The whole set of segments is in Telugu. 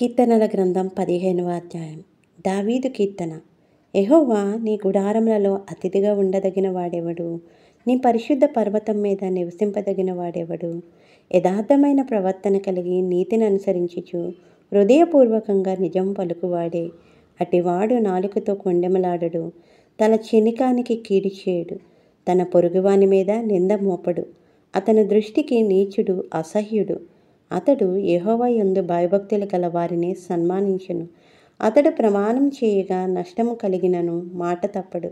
కీర్తనల గ్రంథం 15వ అధ్యాయం. దావీదు కీర్తన. యెహోవా నీ గుడారములలో అతిథిగా ఉండదగిన వాడెవడు? నీ పరిశుద్ధ పర్వతం మీద నివసింపదగిన వాడెవడు? యథార్థమైన ప్రవర్తన కలిగి నీతిని అనుసరించుచు హృదయపూర్వకంగా నిజం పలుకువాడే. అటివాడు నాలుకతో కొండెమలాడడు, తన చెనికానికి కీడు చేయడు, తన పొరుగువాని మీద నింద మోపడు. అతని దృష్టికి నీచుడు అసహ్యుడు. అతడు యెహోవా యందు భయభక్తులు గల వారిని సన్మానించును. అతడు ప్రమాణం చేయగా నష్టము కలిగినను మాట తప్పడు.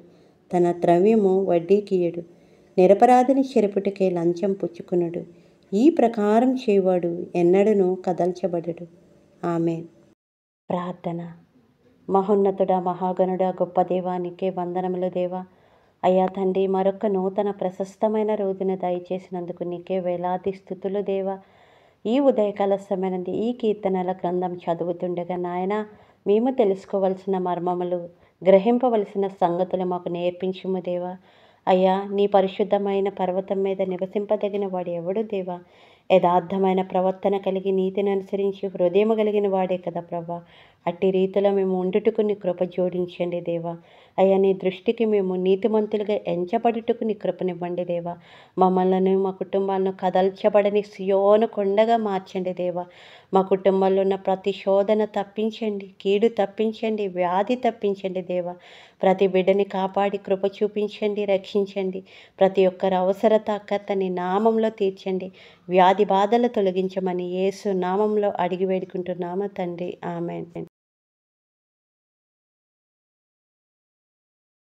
తన ద్రవ్యము వడ్డీకియడు. నిరపరాధిని చెరుపుటకే లంచం పుచ్చుకునడు. ఈ ప్రకారం చేయవాడు ఎన్నడూనూ కదల్చబడడు. ఆమేన్. ప్రార్థన. మహోన్నతుడా, మహాగణుడా, గొప్ప దేవానికే వందనములు దేవా. అయ్యా తండ్రి, మరొక నూతన ప్రశస్తమైన రోజును దయచేసినందుకు నీకే వేలాది స్తుతులు దేవా. ఈ ఉదయకాల సమయానందు ఈ కీర్తనల గ్రంథం చదువుతుండగా నాయన, మేము తెలుసుకోవలసిన మర్మములు, గ్రహింపవలసిన సంగతులు మాకు నేర్పించుము దేవా. అయ్యా, నీ పరిశుద్ధమైన పర్వతం మీద నివసింపదగిన వాడు ఎవడు దేవా? యథార్థమైన ప్రవర్తన కలిగి నీతిని అనుసరించి హృదయము కలిగిన వాడే కదా ప్రభా. అట్టి రీతిలో మేము ఉండుటకు నీ కృప జోడించండి దేవా. అయ్యా, నీ దృష్టికి మేము నీతిమంతులుగా ఎంచబడుటకు నీ కృపనివ్వండి దేవా. మమ్మల్ని, మా కుటుంబాలను కదల్చబడని సియోను కొండగా మార్చండి దేవా. మా కుటుంబాల్లో ఉన్న ప్రతి శోధన తప్పించండి, కీడు తప్పించండి, వ్యాధి తప్పించండి దేవా. ప్రతి బిడ్డని కాపాడి కృప చూపించండి, రక్షించండి. ప్రతి ఒక్కరి అవసరత అక్కర్త నీ నామంలో తీర్చండి. వ్యాధి బాధలు తొలగించమని యేసు నామంలో అడిగి వేడుకుంటున్నాము తండ్రి. ఆమేన్.